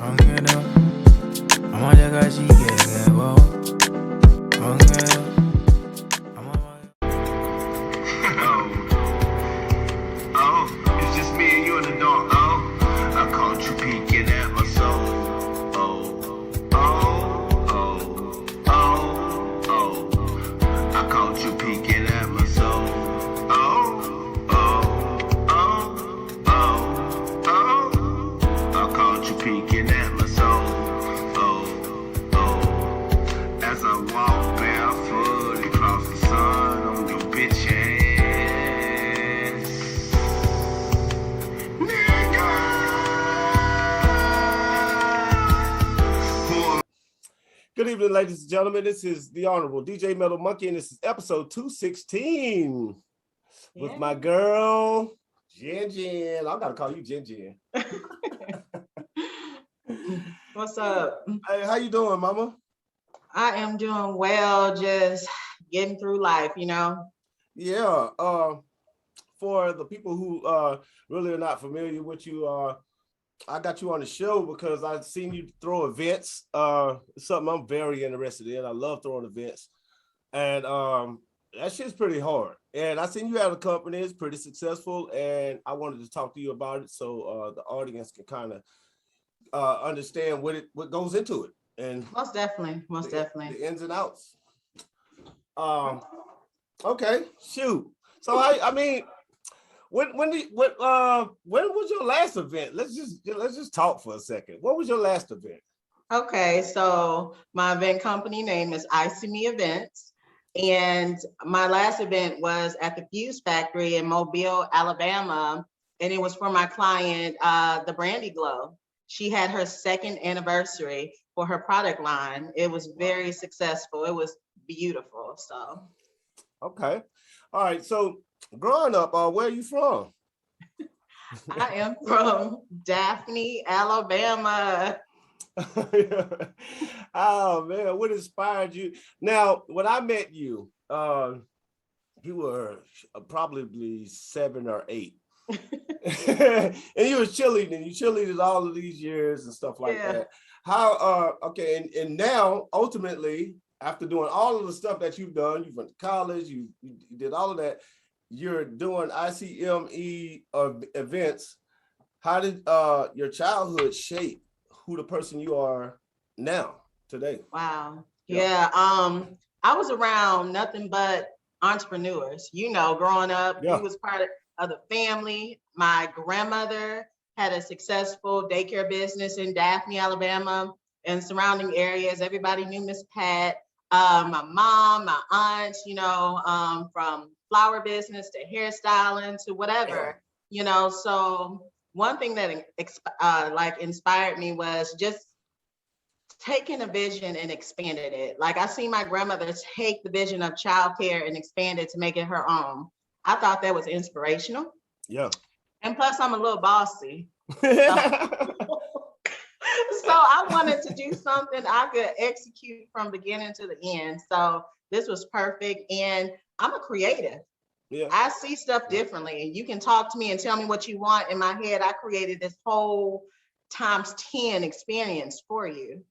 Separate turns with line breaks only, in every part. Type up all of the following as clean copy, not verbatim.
It's just me and you in the dark. Oh, I caught you peeking at my soul. I caught you peeking at my soul. I caught you peeking at my soul. As I walk barefoot across the sun on your bitch ass. Nigga.
Good evening, ladies and gentlemen. This is the Honorable DJ Metal Monkey, and this is episode 216 with my girl, Jen. I gotta call you Jen.
What's up?
Hey, how you doing, mama?
I am doing well, just getting through life, you know?
Yeah. For the people who really are not familiar with you, I got you on the show because I've seen you throw events. Something I'm very interested in. I love throwing events. And that shit's pretty hard. And I seen you have a company, it's pretty successful, and I wanted to talk to you about it so the audience can kind of understand what goes into it. And
most definitely.
The ins and outs. Okay, shoot. So I mean, when was your last event? Let's just talk for a second. What was your last event?
Okay, so my event company name is ICME Events, and my last event was at the Fuse Factory in Mobile, Alabama, and it was for my client, the Brandy Glow. She had her second anniversary for her product line. It was very successful. It was beautiful. So,
okay, all right. So, growing up, where are you from?
I am from Daphne, Alabama.
Oh man, what inspired you? Now, when I met you, you were probably 7 or 8. And you were cheerleading. You cheerleaded all of these years and stuff like that. How okay, and now ultimately, after doing all of the stuff that you've done, you went to college, you did all of that, you're doing ICME events. How did your childhood shape who the person you are now today?
Wow. Yeah. I was around nothing but entrepreneurs, you know, growing up.
Yeah.
He was part of the family. My grandmother had a successful daycare business in Daphne, Alabama, and surrounding areas. Everybody knew Miss Pat. My mom, my aunts, you know, from flower business to hairstyling to whatever, you know. So one thing that inspired me was just taking a vision and expanded it. Like I see my grandmother take the vision of childcare and expand it to make it her own. I thought that was inspirational.
Yeah.
And plus I'm a little bossy. So I wanted to do something I could execute from beginning to the end. So this was perfect. And I'm a creative. Yeah. I see stuff differently. You can talk to me and tell me what you want. In my head, I created this whole times 10 experience for you.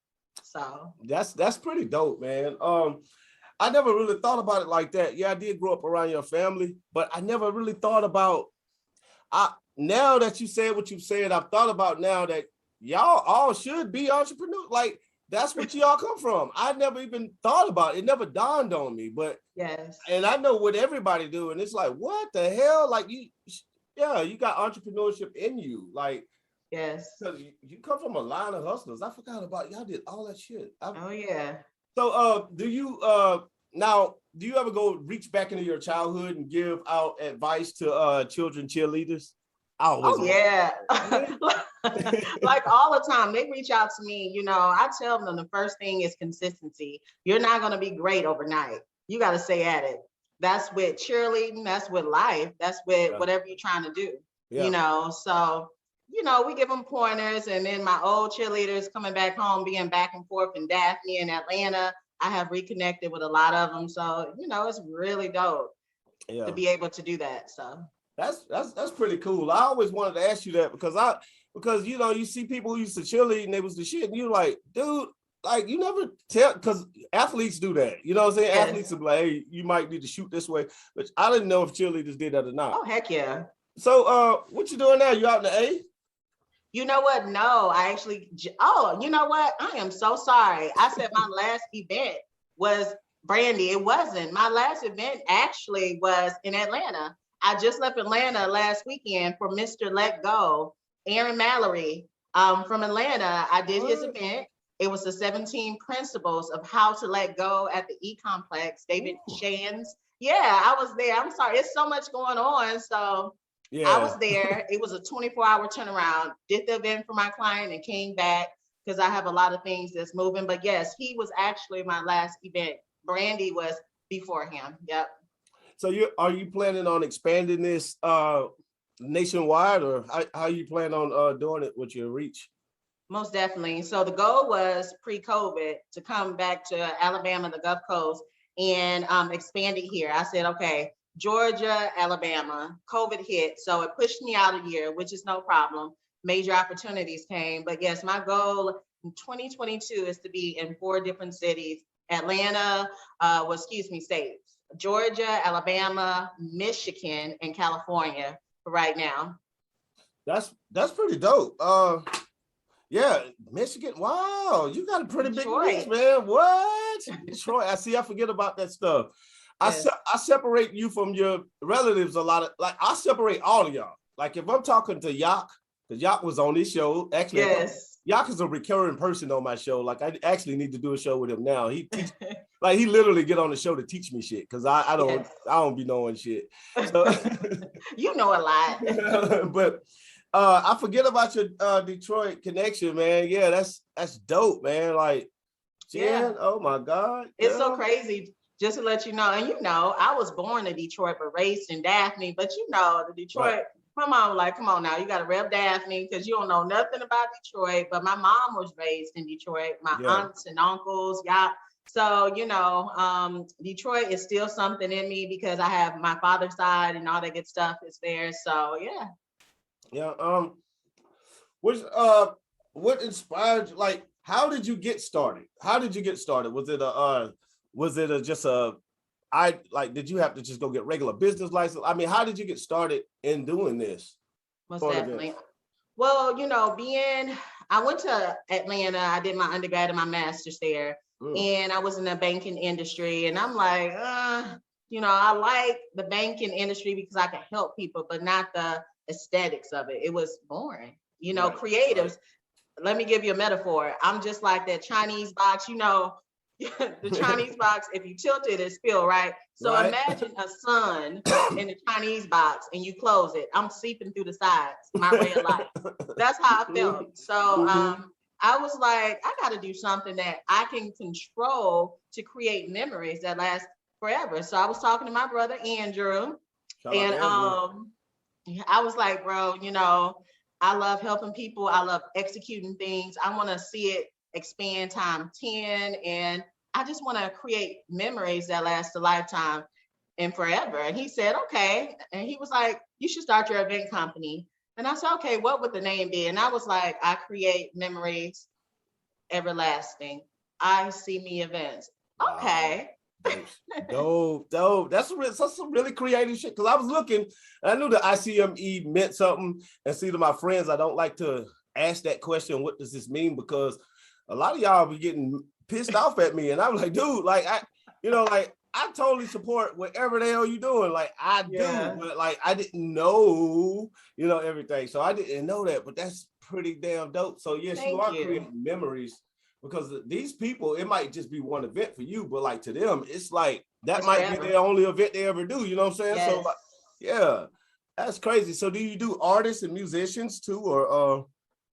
So
that's pretty dope, man. I never really thought about it like that. Yeah, I did grow up around your family, but I never really thought about. Now that you said what you said, I've thought about now that y'all all should be entrepreneurs. Like that's what y'all come from. I never even thought about it. It never dawned on me. But
yes,
and I know what everybody do, and it's like, what the hell? Like you got entrepreneurship in you. Like
yes,
because you come from a line of hustlers. I forgot about y'all did all that shit.
Oh yeah.
So do you ever go reach back into your childhood and give out advice to children cheerleaders?
Oh yeah. Like all the time they reach out to me, you know, I tell them the first thing is consistency. You're not going to be great overnight. You got to stay at it. That's with cheerleading, that's with life, that's with whatever you're trying to do. You know, so you know, we give them pointers, and then my old cheerleaders coming back home, being back and forth in Daphne and Atlanta, I have reconnected with a lot of them. So, you know, it's really dope to be able to do that. So
that's pretty cool. I always wanted to ask you that because because you know, you see people who used to cheerlead and they was the shit, and you're like, dude, like you never tell, because athletes do that. You know what I'm saying?
Yes.
Athletes will be like, hey, you might need to shoot this way, but I didn't know if cheerleaders did that or not.
Oh, heck yeah.
So what you doing now? You out in the A?
You know what? No, I actually, oh, you know what? I am so sorry. I said my last event was Brandy. It wasn't. My last event actually was in Atlanta. I just left Atlanta last weekend for Mr. Let Go, Aaron Mallory from Atlanta. I did his event. It was the 17 principles of how to let go at the E-Complex, David Shands. Yeah, I was there. I'm sorry. It's so much going on. So
Yeah.
I was there. It was a 24-hour turnaround. Did the event for my client and came back because I have a lot of things that's moving. But yes, he was actually my last event. Brandy was before him. Yep.
So are you planning on expanding this nationwide, or how you plan on doing it with your reach?
Most definitely. So the goal was pre-COVID to come back to Alabama, the Gulf Coast, and expand it here. I said, okay, Georgia, Alabama, COVID hit. So it pushed me out a year, which is no problem. Major opportunities came. But yes, my goal in 2022 is to be in 4 different cities. Atlanta, states. Georgia, Alabama, Michigan, and California for right now.
That's pretty dope. Yeah, Michigan. Wow, you got a pretty
Detroit.
big reach, man. What? Detroit. I forget about that stuff. Yes. I separate you from your relatives a lot. I separate all of y'all. Like if I'm talking to Yak, because Yak was on this show. Actually,
yes.
Yak is a recurring person on my show. Like I actually need to do a show with him now. He teach, like he literally get on the show to teach me shit because I don't be knowing shit. So
you know a lot.
But I forget about your Detroit connection, man. Yeah, that's dope, man. Like, Jen, oh my God.
It's so crazy. Just to let you know, and you know, I was born in Detroit, but raised in Daphne. But you know, the Detroit, come on now, you got to rep Daphne because you don't know nothing about Detroit. But my mom was raised in Detroit, my aunts and uncles, So, you know, Detroit is still something in me because I have my father's side and all that good stuff is there. So, yeah.
Yeah. What inspired you? Like, how did you get started? Was it did you have to just go get regular business license? I mean, how did you get started in doing this?
Most definitely. Well, you know, I went to Atlanta, I did my undergrad and my master's there, and I was in the banking industry, and I'm like, you know, I like the banking industry because I can help people, but not the aesthetics of it. It was boring. You know, creatives, let me give you a metaphor. I'm just like that Chinese box, you know, the Chinese box, if you tilt it, it spill, right? So imagine a sun in the Chinese box and you close it. I'm seeping through the sides, my ray of light. That's how I felt. So I was like, I got to do something that I can control to create memories that last forever. So I was talking to my brother, Andrew, and I was like, bro, you know, I love helping people. I love executing things. I want to see it expand time 10, and I just want to create memories that last a lifetime and forever. And he said, okay. And he was like, you should start your event company. And I said, okay, what would the name be? And I was like, I create memories everlasting. ICME events. Okay.
Wow. Dope. That's some really creative shit. Because I was looking, I knew the ICME meant something. And see, to my friends, I don't like to ask that question, what does this mean? Because a lot of y'all be getting pissed off at me. And I'm like, dude, like, I totally support whatever the hell you doing. Like, I do, but like, I didn't know, you know, everything. So I didn't know that, but that's pretty damn dope. So yes, you are creating memories, because these people, it might just be one event for you, but like to them, it's like, that might be their only event they ever do. You know what I'm saying? Yes. So like, yeah, that's crazy. So do you do artists and musicians too, or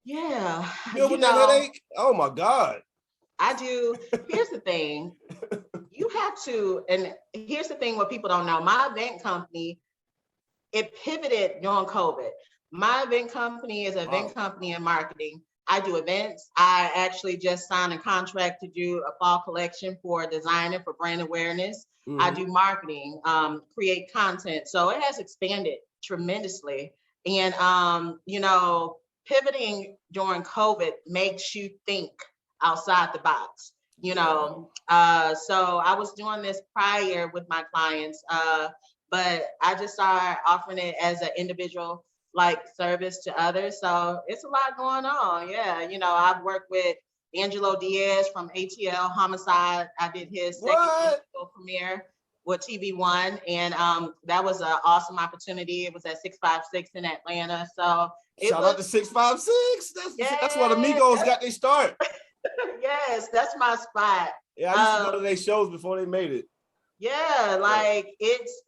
yeah,
deal with that headache? Oh my God.
I do. Here's the thing. You have to, and here's the thing what people don't know. My event company, it pivoted during COVID. My event company is an event company in marketing. I do events. I actually just signed a contract to do a fall collection for a designer for brand awareness. I do marketing, create content. So it has expanded tremendously. And, you know, pivoting during COVID makes you think outside the box, you know. So I was doing this prior with my clients, but I just started offering it as an individual like service to others. So it's a lot going on. Yeah, you know, I've worked with Angelo Diaz from ATL Homicide. I did his second premiere with TV1, and that was an awesome opportunity. It was at 656 in Atlanta. So
shout out to 656. That's what Amigos got their start.
Yes, that's my spot.
Yeah, I used to go to their shows before they made it.
Yeah, like it's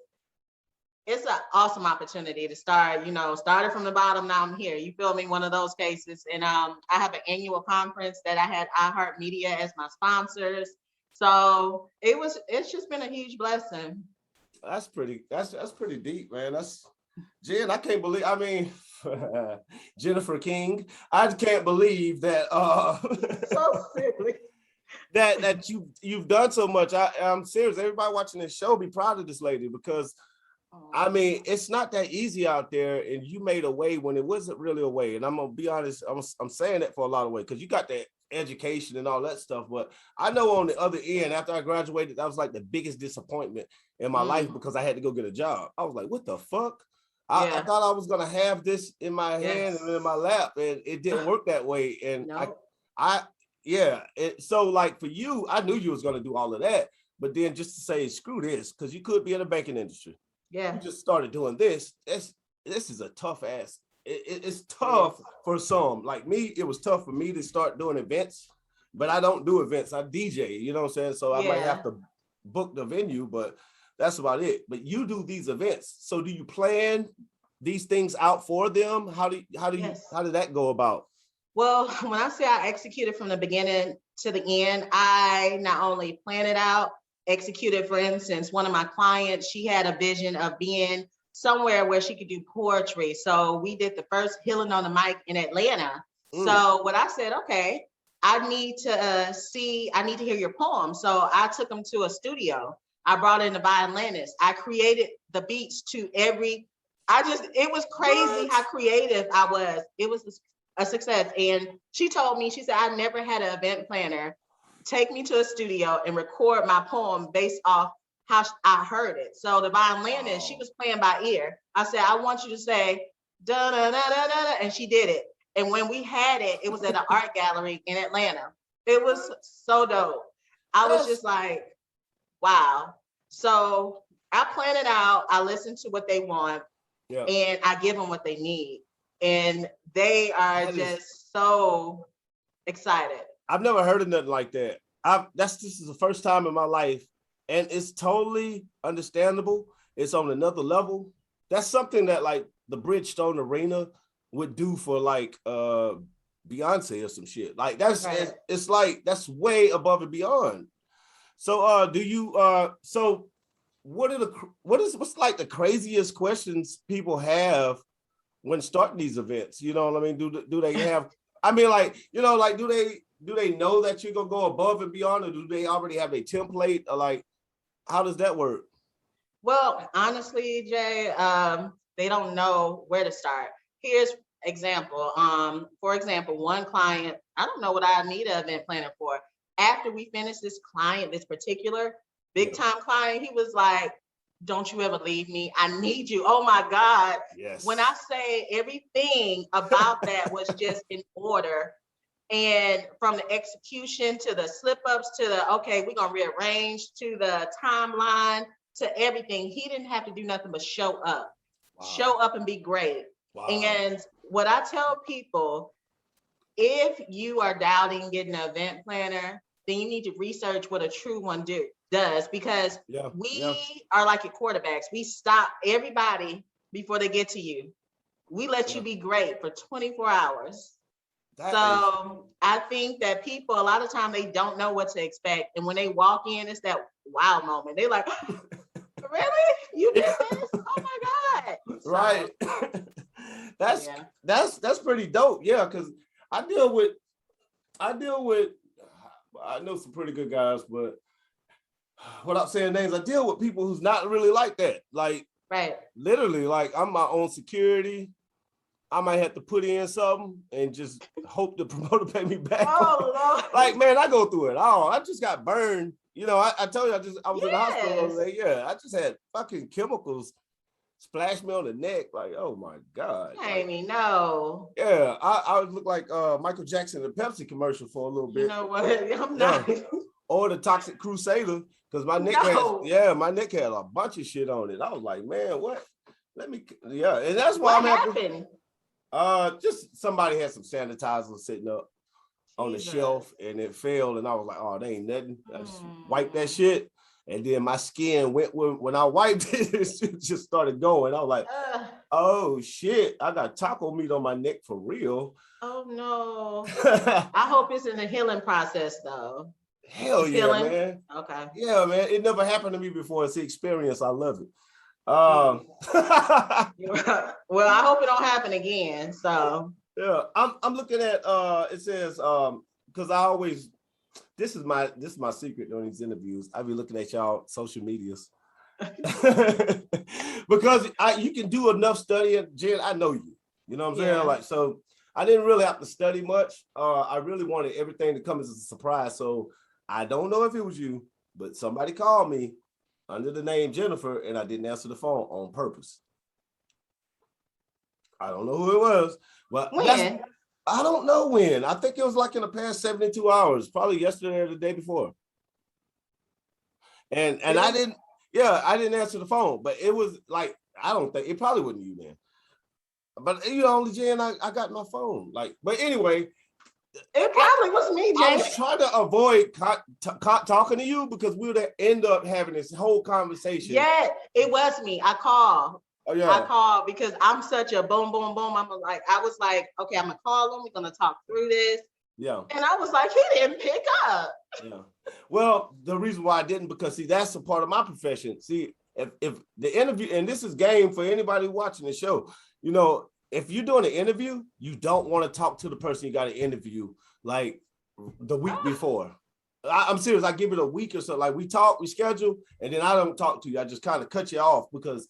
an awesome opportunity to start, you know, started from the bottom, now I'm here. You feel me? One of those cases. And I have an annual conference that I had iHeartMedia as my sponsors. So it's just been a huge blessing.
That's pretty deep, man. That's Jen, I can't believe, I mean, Jennifer King, I can't believe that
So silly.
that you've done so much. I'm serious. Everybody watching this show, be proud of this lady, because I mean, it's not that easy out there, and you made a way when it wasn't really a way. And I'm gonna be honest, I'm saying that for a lot of way, because you got that education and all that stuff. But I know on the other end, after I graduated, that was like the biggest disappointment in my life, because I had to go get a job. I was like, what the fuck? I thought I was gonna have this in my hand and in my lap, and it didn't work that way. And so like for you, I knew you was gonna do all of that, but then just to say screw this, because you could be in the banking industry. Yeah, you just started doing this. This is a tough ass. It's tough for some. Like me, it was tough for me to start doing events, but I don't do events. I DJ. You know what I'm saying? So I might have to book the venue, but that's about it. But you do these events. So do you plan these things out for them? How did that go about?
Well, when I say I executed from the beginning to the end, I not only plan it out, executed. For instance, one of my clients, she had a vision of being somewhere where she could do poetry. So we did the first Healing on the Mic in Atlanta. So what I said, okay, I need to hear your poem. So I took them to a studio. I brought in the violinist. I created the beats to it was crazy how creative I was. It was a success. And she told me, she said, I never had an event planner take me to a studio and record my poem based off how I heard it. So the violinist, she was playing by ear. I said, I want you to say, da da da da da, and she did it. And when we had it, it was at an art gallery in Atlanta. It was so dope. I was just like, wow. So I plan it out. I listen to what they want, and I give them what they need. And they are just so excited.
I've never heard of nothing like that. This is the first time in my life, and it's totally understandable. It's on another level. That's something that like the Bridgestone Arena would do for like Beyonce or some shit. Like that's it's like that's way above and beyond. So do you so what's like the craziest questions people have when starting these events? You know what I mean? Do they have, I mean, like, you know, like do they know that you're gonna go above and beyond, or do they already have a template, or like how does that work?
Well, honestly, Jay, they don't know where to start. Here's example. For example, one client, I don't know what I need an event planner for. After we finished this client, this particular big time client, he was like, don't you ever leave me. I need you. Oh my God. Yes. When I say everything about that was just in order, and from the execution to the slip ups to the, okay, we're going to rearrange, to the timeline, to everything. He didn't have to do nothing but show up. Wow. Show up and be great. Wow. And what I tell people, if you are doubting getting an event planner, then you need to research what a true one does, because we are like your quarterbacks. We stop everybody before they get to you. We let you be great for 24 hours. I think that people, a lot of time, they don't know what to expect. And when they walk in, it's that wow moment. They're like, really? You did this? Oh my God.
Right. That's pretty dope. Yeah, because I know some pretty good guys, but without saying names, I deal with people who's not really like that. Like, literally, like I'm my own security. I might have to put in something and just hope the promoter pay me back.
Oh, Lord.
Like, man, I go through it all. I just got burned. You know, I told you I was in the hospital the other day. Yeah, I just had fucking chemicals splash me on the neck. Like, oh my God.
Jamie, no.
Yeah, I would look like Michael Jackson in the Pepsi commercial for a little bit.
You know what? I'm not.
Or the Toxic Crusader, because my neck my neck had a bunch of shit on it. I was like, man, what? And that's why
What happened?
Just somebody had some sanitizer sitting up on the shelf and it fell, and I was like, oh, they ain't nothing. I just wiped that shit, and then my skin went when I wiped it, it just started going. I was like, oh shit, I got taco meat on my neck for real.
Oh no. I hope it's in the healing process though.
Hell yeah, man.
Okay.
Yeah, man. It never happened to me before. It's the experience. I love it. Well,
I hope it don't happen again. So
yeah, I'm looking at it says because I always this is my secret during these interviews. I be looking at y'all social medias. Because you can do enough studying, Jen. I know you. You know what I'm saying? Like, so I didn't really have to study much. I really wanted everything to come as a surprise. So I don't know if it was you, but somebody called me under the name Jennifer, and I didn't answer the phone on purpose. I don't know who it was, but
when?
I don't know when. I think it was like in the past 72 hours, probably yesterday or the day before. And I didn't answer the phone, but it was like, I don't think, it probably wasn't you, man. But you know, only Jen, I got my phone. Like, but anyway,
it probably was me, Jen.
I was trying to avoid talking to you because we would end up having this whole conversation.
Yeah, it was me. I called.
Oh, yeah.
I called because I'm such a boom, boom, boom. I was like, okay, I'm gonna call him. We're gonna talk through this.
Yeah.
And I was like, he didn't pick up.
Yeah. Well, the reason why I didn't, because see, that's a part of my profession. See, if the interview, and this is game for anybody watching the show, you know, if you're doing an interview, you don't want to talk to the person you got to interview like the week before. I'm serious. I give it a week or so. Like we schedule, and then I don't talk to you. I just kind of cut you off because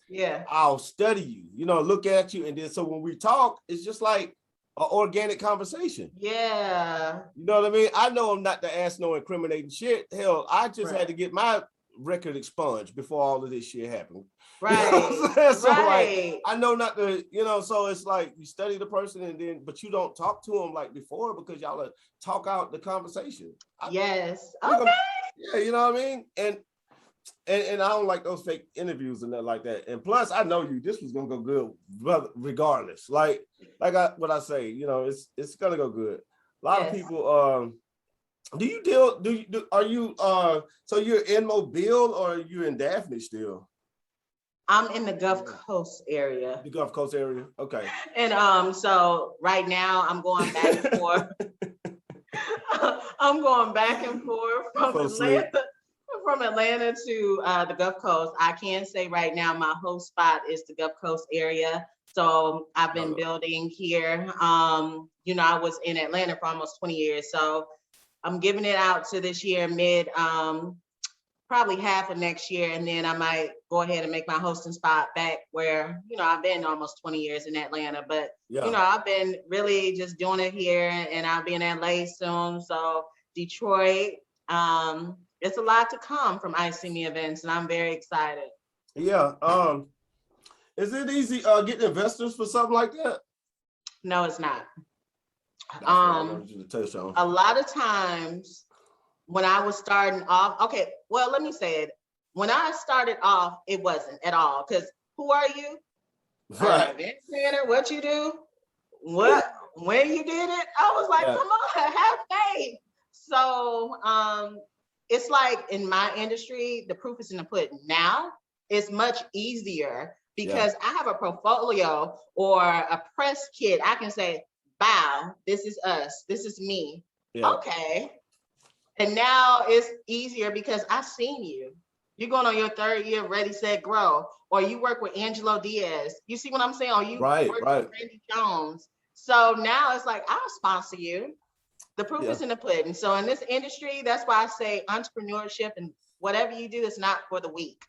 I'll study you, you know, look at you. And then so when we talk, it's just like an organic conversation.
Yeah.
You know what I mean? I know I'm not to ask no incriminating shit. Hell, I just had to get my record expunged before all of this shit happened.
Right.
You know so like, I know not to, you know, so it's like you study the person and then, but you don't talk to them like before because y'all talk out the conversation.
Yes.
Okay. Yeah, you know what I mean? And I don't like those fake interviews and that like that. And plus, I know you. This was gonna go good, regardless. Like what I say, you know, it's gonna go good. A lot of people. Are you so you're in Mobile or are you in Daphne still?
I'm in the Gulf Coast area.
The Gulf Coast area, okay.
And so right now I'm going back and forth. I'm going back and forth from Atlanta to the Gulf Coast. I can say right now my host spot is the Gulf Coast area. So I've been building here. You know, I was in Atlanta for almost 20 years. So I'm giving it out to this year, probably half of next year. And then I might go ahead and make my hosting spot back where, you know, I've been almost 20 years in Atlanta, but you know, I've been really just doing it here and I'll be in LA soon. So Detroit, it's a lot to come from ICME events and I'm very excited.
Yeah. Is it easy getting investors for something like that?
No, it's not.
A
lot of times when I was starting off, okay, well, let me say it. When I started off, it wasn't at all. Because who are you?
Right.
Event planner, what you do? What, when you did it? I was like, come on, have faith. So it's like in my industry, the proof is in the pudding. Now it's much easier because I have a portfolio or a press kit. I can say, wow, this is us. This is me. Yeah. Okay. And now it's easier because I've seen you. You're going on your third year, Ready, Set, Grow. Or you work with Angelo Diaz. You see what I'm saying? Or you work with Randy Jones. So now it's like, I'll sponsor you. The proof is in the pudding. So in this industry, that's why I say entrepreneurship and whatever you do is not for the weak.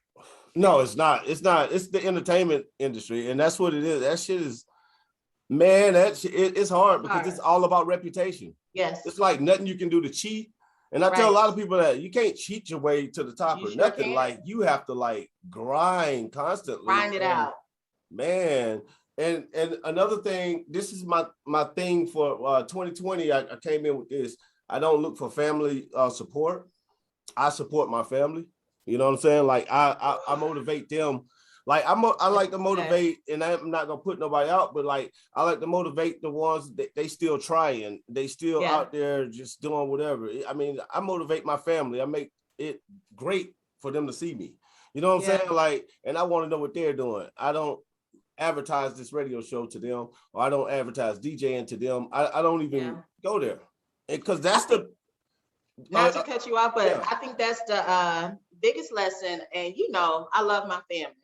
No, it's not. It's not. It's the entertainment industry. And that's what it is. That shit is, Man, it's hard because it's all about reputation.
Yes.
It's like nothing you can do to cheat. And I tell a lot of people that you can't cheat your way to the top or nothing. Can. Like you have to like grind constantly.
Grind it out.
Man. And another thing, this is my thing for 2020. I came in with this. I don't look for family support. I support my family. You know what I'm saying? Like I motivate them. Like I like to motivate, and I'm not gonna put nobody out, but like I like to motivate the ones that they still trying, they still out there just doing whatever. I mean, I motivate my family. I make it great for them to see me. You know what I'm saying? Like, and I want to know what they're doing. I don't advertise this radio show to them, or I don't advertise DJing to them. I don't even go there, because that's
not to cut you off, but I think that's the biggest lesson. And you know, I love my family.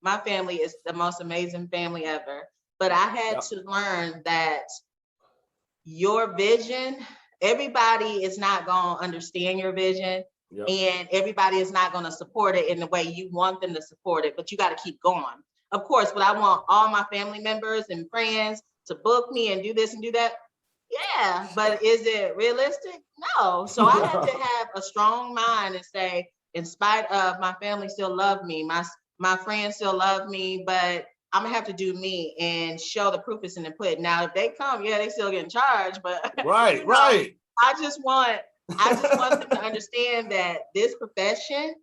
My family is the most amazing family ever. But I had to learn that your vision, everybody is not going to understand your vision, and everybody is not going to support it in the way you want them to support it, but you got to keep going. Of course, but I want all my family members and friends to book me and do this and do that. Yeah, but is it realistic? No. So I had to have a strong mind and say, in spite of my family still love me, my friends still love me, but I'm gonna have to do me and show the proof is in the pudding. Now, if they come, they still getting charged, but
right.
I just want them to understand that this profession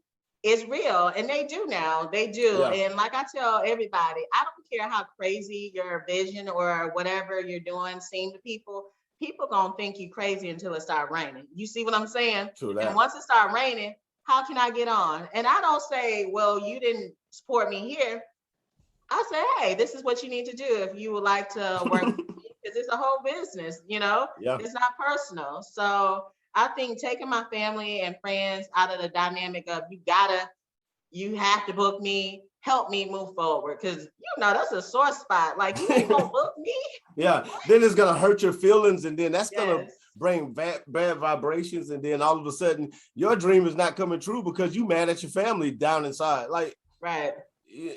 is real, and they do now. They do, and like I tell everybody, I don't care how crazy your vision or whatever you're doing seem to people. People gonna think you crazy until it start raining. You see what I'm saying?
True that.
And once it start raining, how can I get on? And I don't say, well, you didn't support me here. I say, hey, this is what you need to do if you would like to work with me, because it's a whole business, you know? It's not personal. So I think taking my family and friends out of the dynamic of you have to book me, help me move forward, because you know that's a sore spot. Like, you ain't gonna book me.
Then it's gonna hurt your feelings, and then that's gonna bring bad vibrations, and then all of a sudden your dream is not coming true because you mad at your family down inside. Like,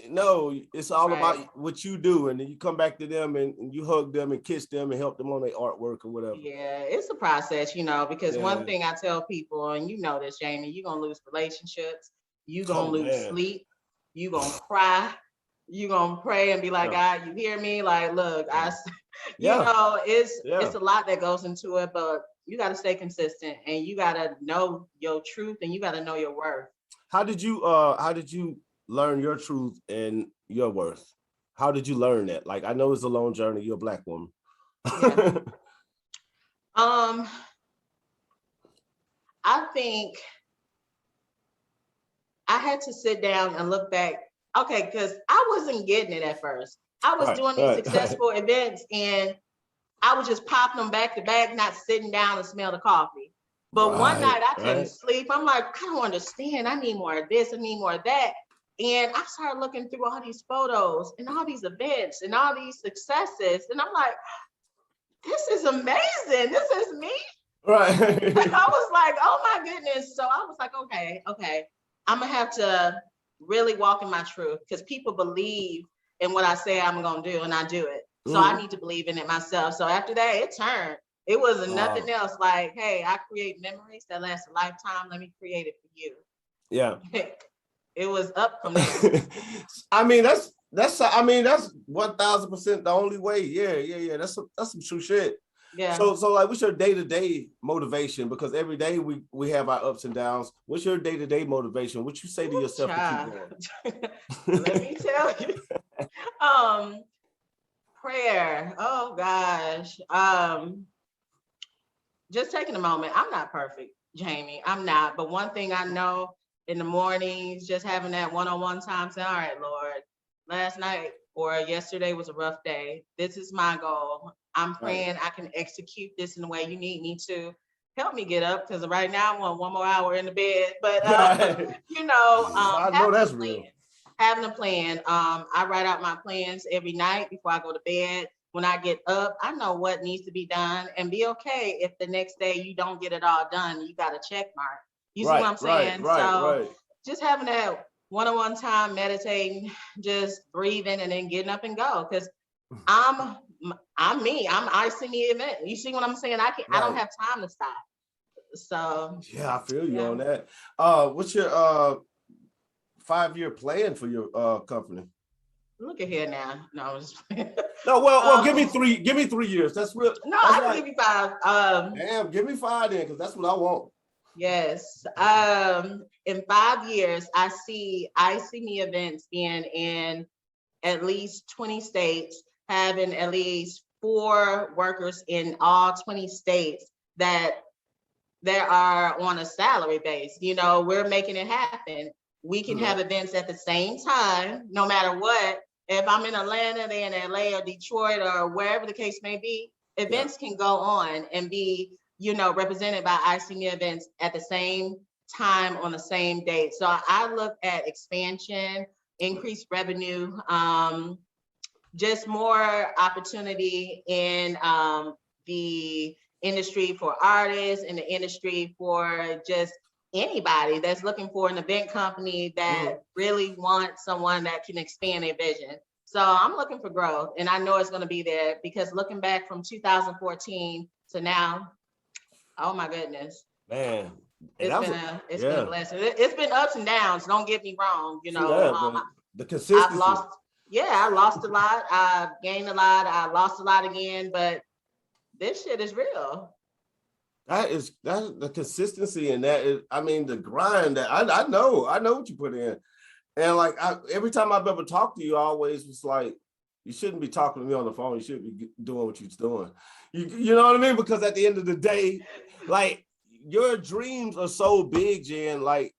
no, it's all about what you do, and then you come back to them and you hug them and kiss them and help them on their artwork or whatever. It's
a process, you know, because one thing I tell people, and you know this, Jamie, you're gonna lose relationships, you're gonna lose sleep, you're gonna cry, you're gonna pray and be like, God, you hear me? Like, look, you know, it's a lot that goes into it, but you got to stay consistent, and you got to know your truth, and you got to know your worth.
How did you learn your truth and your worth? How did you learn that? Like, I know it's a long journey. You're a Black woman.
I think I had to sit down and look back. Okay, because I wasn't getting it at first. I was doing these successful events, and I was just popping them back to back, not sitting down and smell the coffee. But one night I couldn't sleep. I'm like, I don't understand. I need more of this. I need more of that. And I started looking through all these photos and all these events and all these successes. And I'm like, this is amazing. This is me.
Right.
And I was like, oh my goodness. So I was like, okay. I'm gonna have to really walk in my truth, because people believe in what I say I'm gonna do, and I do it. So I need to believe in it myself. So after that, it turned. It wasn't nothing else. Like, hey, I create memories that last a lifetime. Let me create it for you.
Yeah.
It was up from there.
I mean, that's 1000% the only way. Yeah. That's some true shit.
Yeah.
So like, what's your day-to-day motivation? Because every day we have our ups and downs. What's your day-to-day motivation? What you say to yourself to keep
going? Let me tell you. Prayer. Oh gosh. Just taking a moment. I'm not perfect, Jamie. I'm not. But one thing I know, in the mornings, just having that one-on-one time, saying, all right, Lord, last night or yesterday was a rough day. This is my goal. I'm praying I can execute this in the way you need me to. Help me get up, because right now I want one more hour in the bed. But, you know,
I know that's real.
Having a plan. I write out my plans every night before I go to bed. When I get up, I know what needs to be done, and be okay if the next day you don't get it all done. You got a check mark. You see what I'm saying? So just having that one-on-one time, meditating, just breathing, and then getting up and go. Because I'm I'm me. I'm ICME event. You see what I'm saying? I
Right.
don't have time to stop. So
yeah, I feel you
yeah.
on that. What's your 5-year plan for your company?
Look at here now. No, I'm just
No, well, give me 3. Give me 3 years. That's real.
no,
That's
I can
like,
give you 5.
damn, give me 5 then, because that's what I want.
Yes. In 5 years, I see ICME events being in at least 20 states, having at least 4 workers in all 20 states that are on a salary base. You know, we're making it happen. We can have events at the same time, no matter what. If I'm in Atlanta, they're in LA or Detroit or wherever the case may be, events can go on and be, you know, represented by ICME events at the same time on the same date. So I look at expansion, increased revenue, just more opportunity in the industry for artists, in the industry for just anybody that's looking for an event company that really wants someone that can expand their vision. So I'm looking for growth, and I know it's going to be there because looking back from 2014 to now, oh my goodness,
man.
It's been a blessing. It's been ups and downs. Don't get me wrong. You know,
the consistency.
I've lost. Yeah, I lost a lot. I gained a lot. I lost a lot again. But this shit is real.
That's the consistency, and that is, I mean, the grind. That I know what you put in, and like every time I've ever talked to you, I always was like, you shouldn't be talking to me on the phone. You should be doing what you're doing. You know what I mean? Because at the end of the day, like, your dreams are so big, Jen. Like,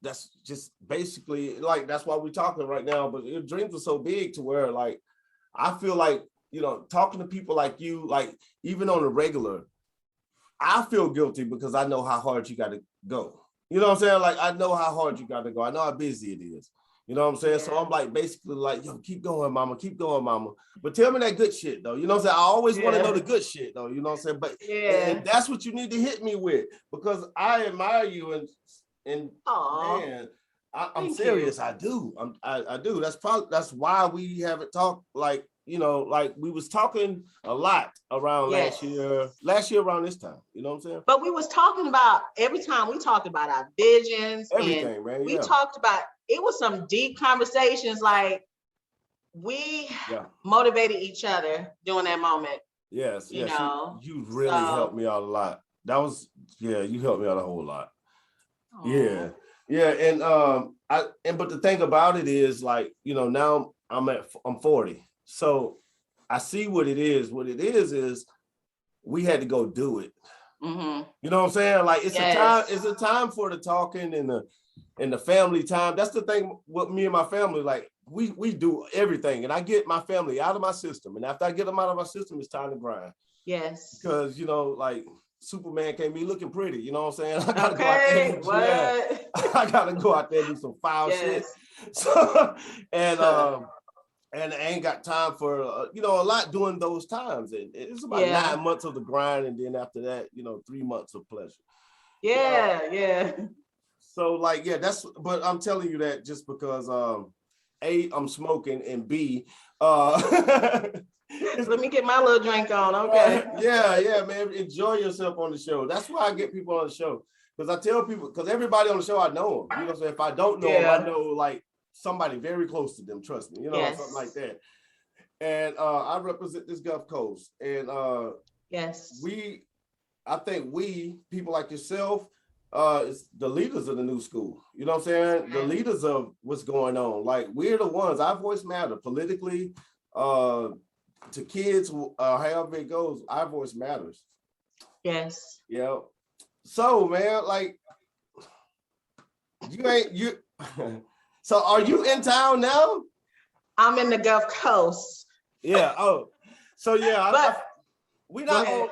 that's just basically, like, that's why we're talking right now. But your dreams are so big to where, like, I feel like, you know, talking to people like you, like, even on a regular, I feel guilty because I know how hard you got to go. You know what I'm saying? Like, I know how hard you got to go. I know how busy it is. You know what I'm saying? Yeah. So I'm like, basically like, yo, keep going, mama. Keep going, mama. But tell me that good shit, though. You know what I'm saying? I always want to know the good shit, though. You know what I'm saying? But and that's what you need to hit me with, because I admire you, and man, I'm serious. I do. I do. That's why we haven't talked, like, you know, like we was talking a lot around last year around this time, you know what I'm saying?
But we was talking about, every time we talked about our visions,
everything,
and
man.
We talked about, it was some deep conversations, like we motivated each other during that moment.
Yes,
you know,
you really helped me out a lot. That was, you helped me out a whole lot. Aww. Yeah, and but the thing about it is, like, you know, now I'm 40. So I see what it is. What it is we had to go do it. Mm-hmm. You know what I'm saying? Like, it's a time for the talking and the family time. That's the thing with me and my family. Like, we do everything, and I get my family out of my system. And after I get them out of my system, it's time to grind. Yes. Because, you know, like, Superman can't be looking pretty, you know what I'm saying? I gotta go out there and, I gotta go out there and do some foul shit. So, and I ain't got time for you know, a lot during those times. And it's about 9 months of the grind, and then after that, you know, 3 months of pleasure. So, like, but I'm telling you that just because A, I'm smoking, and B,
let me get my little drink on, okay?
Yeah, man. Enjoy yourself on the show. That's why I get people on the show. Because I tell people, because everybody on the show, I know them. You know what I'm saying? If I don't know them, I know, like, somebody very close to them, trust me, you know, something like that. And I represent this Gulf Coast. And I think people like yourself, is the leaders of the new school. You know what I'm saying? The leaders of what's going on. Like, we're the ones. Our voice matter politically, to kids, however it goes, our voice matters. Yes. Yeah. So, man, like, so are you in town now? I'm in the Gulf Coast. Yeah. Oh, so we're not on.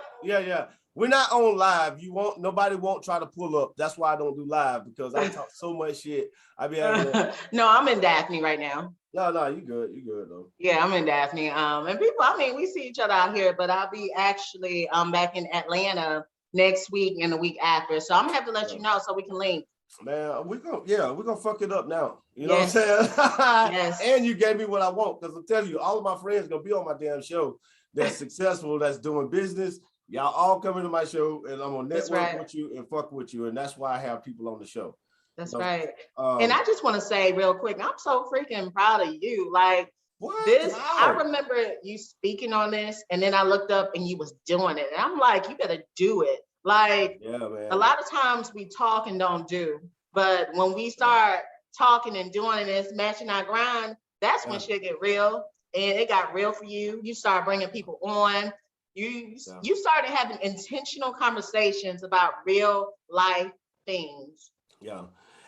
We're not on live. Nobody won't try to pull up. That's why I don't do live, because I talk so much shit. I be having No, I'm in Daphne right now. No, you good. You good though. Yeah, I'm in Daphne. And people, I mean, we see each other out here, but I'll be actually back in Atlanta next week and the week after. So I'm gonna have to let you know so we can link. Man, we're gonna fuck it up now. You know what I'm saying? Yes. And you gave me what I want, because I'm telling you, all of my friends gonna be on my damn show. that's successful, that's doing business. Y'all all come into my show, and I'm gonna
That's
network
right.
with you and fuck with you, and that's why I have people on the show.
That's
So,
right. And I just want to say real quick, I'm so freaking proud of you. Like
what?
this,
How?
I remember you speaking on this, and then I looked up and you was doing it. And I'm like, you better do it. Like
Yeah, man.
a lot of times we talk and don't do, but when we start talking and doing it, and it's matching our grind, that's when shit get real. And it got real for you. You start bringing people on. You started having intentional conversations about real life things.
Yeah.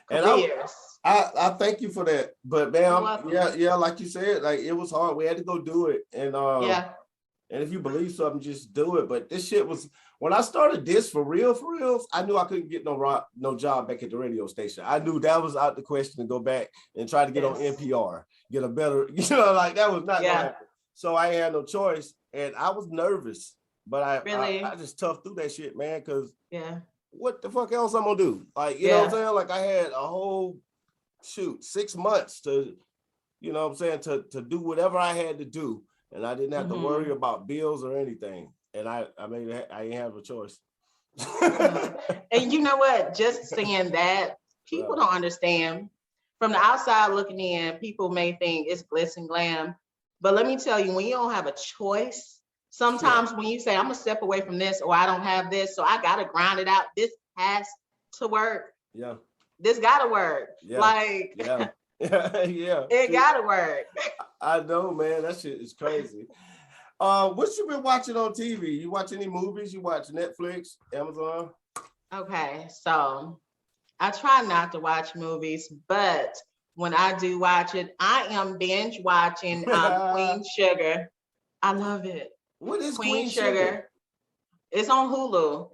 Careers.
And I thank you for that. But man,
You're
like you said, like it was hard. We had to go do it. And and if you believe something, just do it. But this shit was, when I started this for real, I knew I couldn't get no job back at the radio station. I knew that was out the question to go back and try to get on NPR, get a better, like that was not gonna happen. So I had no choice, and I was nervous, but I just toughed through that shit, man, because what the fuck else I'm gonna do? Like, you know what I'm saying? Like I had a whole 6 months to, you know what I'm saying, to do whatever I had to do. And I didn't have to worry about bills or anything. And I didn't have a choice.
And you know what? Just saying that, people don't understand. From the outside looking in, people may think it's glitz and glam. But let me tell you, when you don't have a choice, sometimes when you say, I'm gonna step away from this, or I don't have this, so I gotta grind it out. This has to work. Yeah. This gotta work. Yeah. Like it gotta work.
I know, man. That shit is crazy. What you been watching on TV? You watch any movies? You watch Netflix, Amazon?
Okay, so I try not to watch movies, but when I do watch it, I am binge watching Queen Sugar. I love it.
What is
Queen Sugar? It's on Hulu.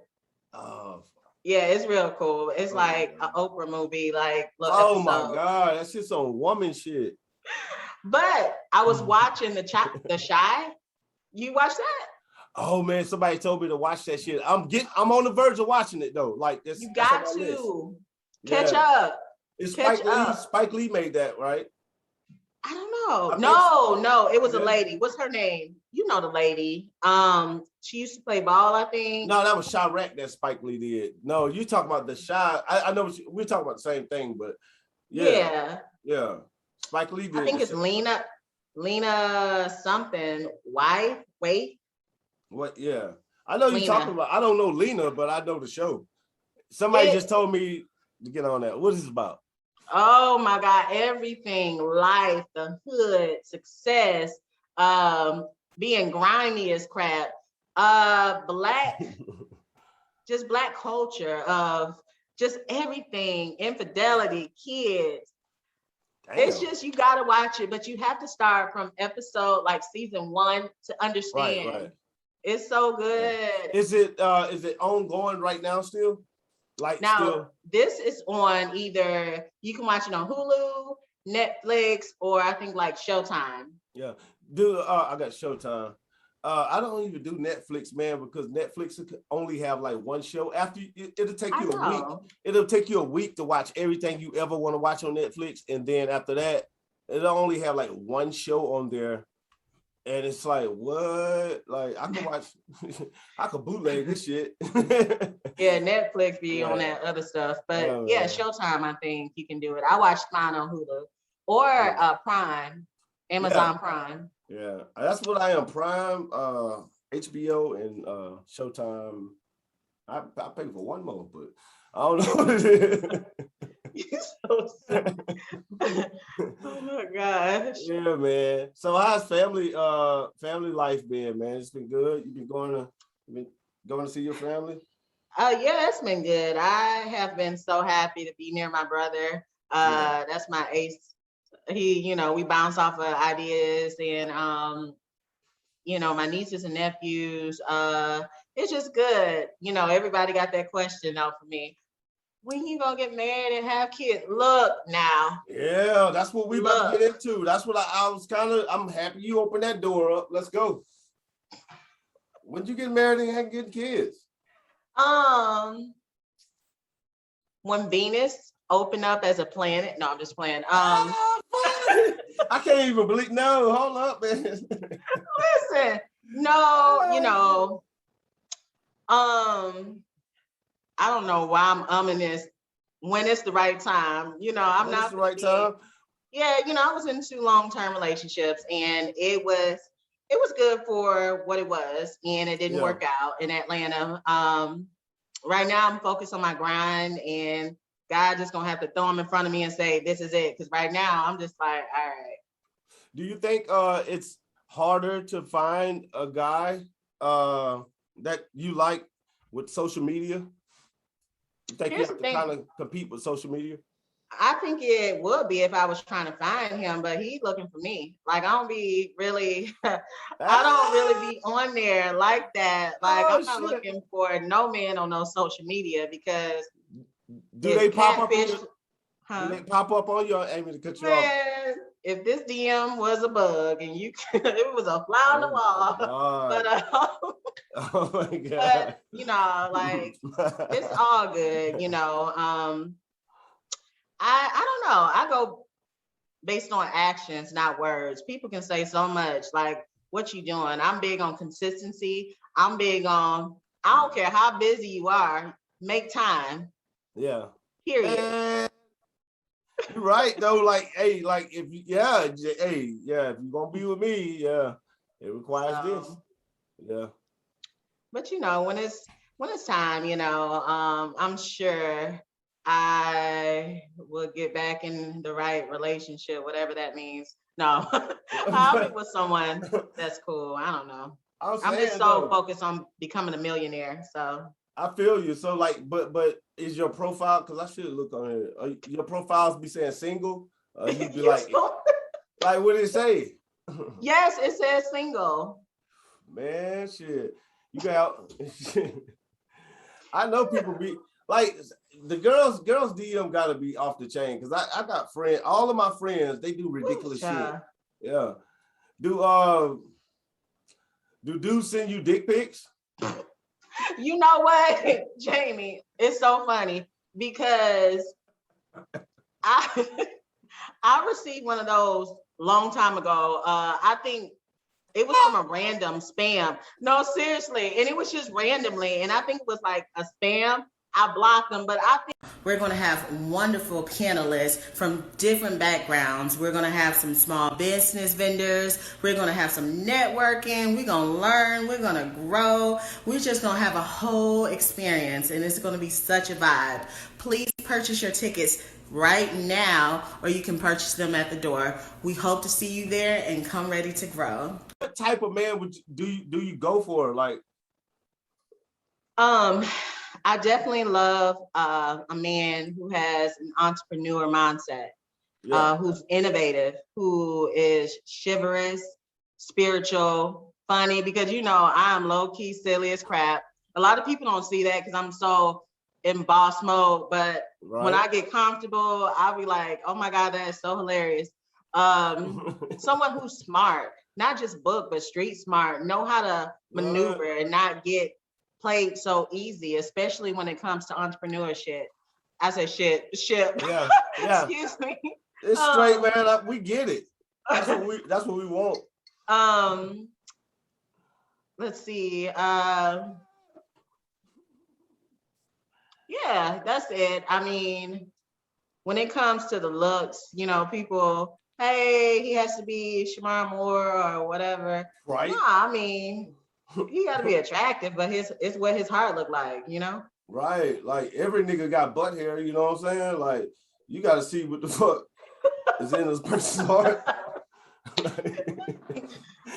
Oh. Yeah, it's real cool. It's like an Oprah movie, like
oh my God, that's just some woman shit.
But I was watching the Shy. You watch that?
Oh man, somebody told me to watch that shit. I'm on the verge of watching it though. Like this,
you got to catch up.
It's Spike Lee made that, right?
I don't know. No, it was a lady. What's her name? You know the lady. She used to play ball, I think.
No, that was Chirac that Spike Lee did. No, you talking about the Shy. I know we're talking about the same thing, but yeah. Spike Lee did.
I think it's Lena something. Wait.
What? Yeah, I know you're talking about. I don't know Lena, but I know the show. Somebody just told me to get on that. What is it about?
Oh my God, everything, life, the hood, success, being grimy as crap, just black culture of just everything, infidelity, kids. Damn. It's just, you gotta watch it, but you have to start from episode like season 1 to understand. Right. It's so good.
Is it ongoing right now still? Like
now, this is on either, you can watch it on Hulu, Netflix, or I think like Showtime.
Yeah, I got Showtime. I don't even do Netflix, man, because Netflix only have like one show. After it'll take you a week. It'll take you a week to watch everything you ever want to watch on Netflix, and then after that, it'll only have like one show on there. And it's like, what? Like, I can watch, I can bootleg this shit.
Yeah, Netflix be on that other stuff. But Showtime, I think you can do it. I watched mine on Hulu or Prime, Amazon Prime.
Yeah, that's what I am. Prime, HBO, and Showtime. I pay for one more, but I don't know what it is.
You're so sick. Oh my gosh.
Yeah, man. So how's family life been, man? It's been good. You've been going to see your family?
Yeah, it's been good. I have been so happy to be near my brother. That's my ace. He, we bounce off of ideas, and my nieces and nephews. It's just good. Everybody got that question though for me. When you gonna get married and have kids? Look now.
Yeah, that's what we about to get into. That's what I'm happy you opened that door up. Let's go. When you get married and get kids?
When Venus opened up as a planet. No, I'm just playing.
I can't even believe. No, hold up, man.
Listen, No, you know, I don't know why I'm umming this when it's the right time. You know, I'm
When it's
not
the
gonna
right
be,
time.
yeah, you know, I was in 2 long-term relationships and it was good for what it was, and it didn't
Yeah.
work out in Atlanta. Right now I'm focused on my grind, and God just gonna have to throw him in front of me and say, this is it. Cause right now I'm just like, all right.
Do you think it's harder to find a guy that you like with social media? You think you
Here's the
have to kind
thing.
of compete with social media?
I think it would be if I was trying to find him, but he's looking for me. Like I don't be really, I don't really
Ah,
be on there like that. Like
oh
I'm not
shit.
looking for no man on no social media because
Do
it's
they pop up on
catfish,
your do
huh?
they pop up on your aiming to cut you off?
Man, if this DM was a bug and you it was a fly on the
Oh my
wall,
God.
but
Oh my God.
but you know, like it's all good, you know. I don't know. I go based on actions, not words. People can say so much, like, what you doing? I'm big on consistency. I'm big on, I don't care how busy you are, make time,
Yeah.
period.
Man, you're right though. Like, hey, like if you hey, yeah, if you're gonna be with me, yeah, it requires this.
So,
Yeah.
but you know, when it's time, you know, I'm sure I will get back in the right relationship, whatever that means. No, I'll be with someone that's cool. I don't know.
I'm
I'm just
saying
so
though,
focused on becoming a millionaire. So
I feel you. So like, but is your profile? Because I should look on it. Your profiles be saying single. You'd be
you
like what did it say?
yes, it says single.
Man, shit. You got. I know people be like the girls DM gotta be off the chain because I got friends. All of my friends they do ridiculous shit.
Child.
Yeah. Do do dudes send you dick pics?
You know what, Jamie? It's so funny because I I received one of those long time ago. I think it was from a random spam. No, seriously. And it was just randomly. And I think it was like a spam. I blocked them, but I think we're going to have wonderful panelists from different backgrounds. We're going to have some small business vendors. We're going to have some networking. We're going to learn. We're going to grow. We're just going to have a whole experience, and it's going to be such a vibe. Please purchase your tickets right now, or you can purchase them at the door. We hope to see you there and come ready to grow.
What type of man do you go for? Like,
I definitely love a man who has an entrepreneur mindset,
yeah,
who's innovative, who is chivalrous, spiritual, funny, because you know, I'm low key silly as crap. A lot of people don't see that because I'm so in boss mode, but when
right.
I get comfortable, I'll be like, oh my God, that is so hilarious. Someone who's smart, not just book, but street smart, know how to maneuver and not get played so easy, especially when it comes to entrepreneurship. I said shit.
Yeah, yeah.
Excuse me.
It's straight, man. We get it. That's what we want.
Let's see. Yeah, that's it. I mean, when it comes to the looks, you know, people, hey, he has to be Shamar Moore or whatever.
Right.
No, I mean, he got to be attractive, but it's what his heart look like, you know?
Right. Like every nigga got butt hair, you know what I'm saying? Like you gotta see what the fuck is in this person's heart.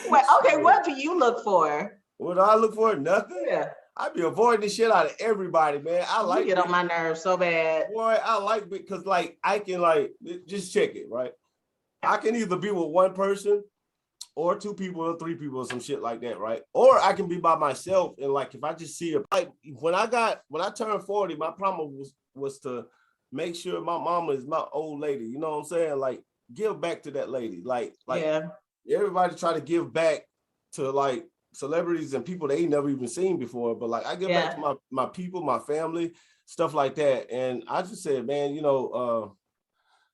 Well, okay, what do you look for?
What do I look for? Nothing.
Yeah.
I be avoiding the shit out of everybody, man. I like
you get on my nerves so bad.
Boy, I like it because like I can like just check it, right? I can either be with one person or two people or three people or some shit like that, right? Or I can be by myself and like if I just see it, like when I turned 40, my problem was to make sure my mama is my old lady. You know what I'm saying? Like give back to that lady. Like
yeah.
Everybody try to give back to like celebrities and people they ain't never even seen before. But like I give back to my people, my family, stuff like that. And I just said, man, you know,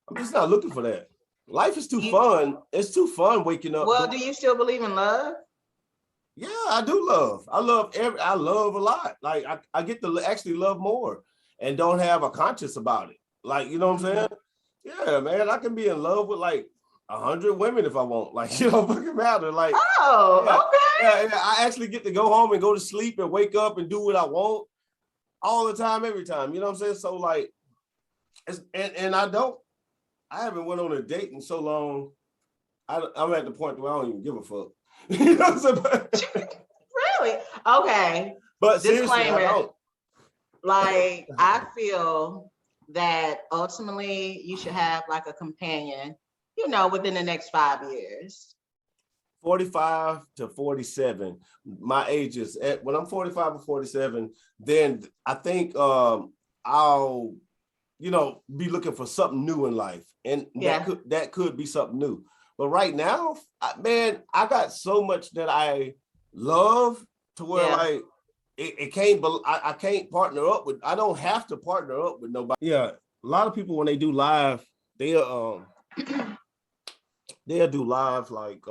I'm just not looking for that. Life is too fun. It's too fun waking up.
Well, do you still believe in love?
Yeah, I do love. I love a lot. Like I get to actually love more and don't have a conscience about it. Like, you know what I'm saying? Yeah, man, I can be in love with like 100 women if I want. Like, you don't fucking matter. Like, yeah,
Okay.
yeah, I actually get to go home and go to sleep and wake up and do what I want all the time, every time. You know what I'm saying? So like, and I haven't went on a date in so long. I'm at the point where I don't even give a fuck. You know what I'm saying?
Really? Okay.
But seriously, I
Disclaimer.
don't.
Like, I feel that ultimately you should have like a companion, within the next 5 years.
45 to 47. My age is when I'm 45 or 47, then I think I'll, be looking for something new in life. And that could be something new. But right now, man, I got so much that I love to where like it can't, I can't partner up with, I don't have to partner up with nobody. Yeah, a lot of people when they do live, they'll do live like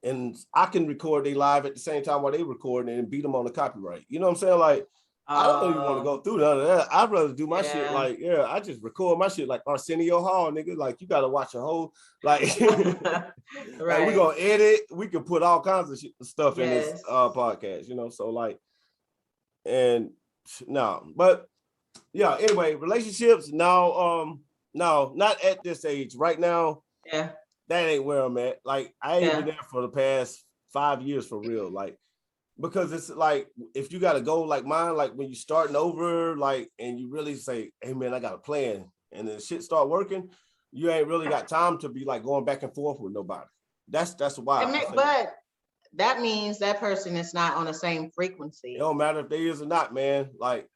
and I can record they live at the same time while they record and beat them on the copyright. You know what I'm saying? Like, I don't even want to go through none of that. I'd rather do my shit like, I just record my shit like Arsenio Hall, nigga. Like, you got to watch a whole, like,
Right.
Like, we're going to edit. We can put all kinds of stuff in this podcast, So, like, and no, but yeah, anyway, relationships, no, not at this age. Right now, that ain't where I'm at. Like, I ain't been there for the past 5 years for real. Like, because it's like, if you got a goal like mine, like when you starting over, like, and you really say, hey man, I got a plan, and then shit start working, you ain't really got time to be like going back and forth with nobody. That's why.
But that means that person is not on the same frequency.
It don't matter if they is or not, man. Like,